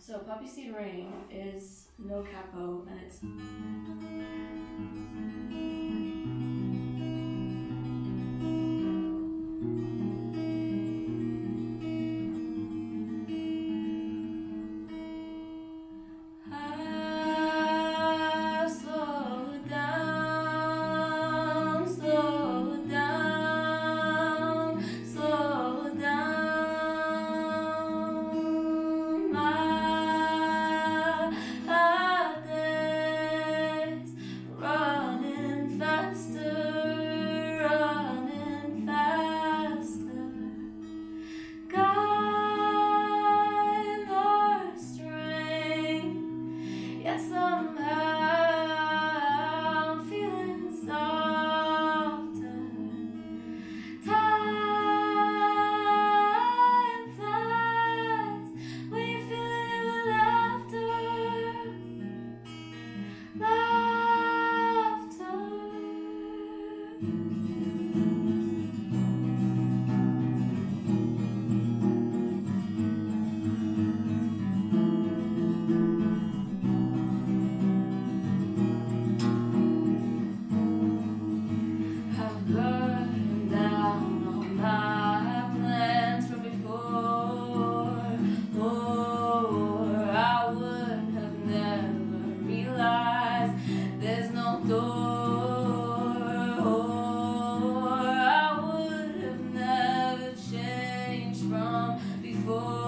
So Poppyseed Rain is no capo, and it's yet somehow I'm feeling softer. Time flies when you're feeling it with laughter. I've burned down all my plans from before, or I would have never realized there's no door, or I would have never changed from before.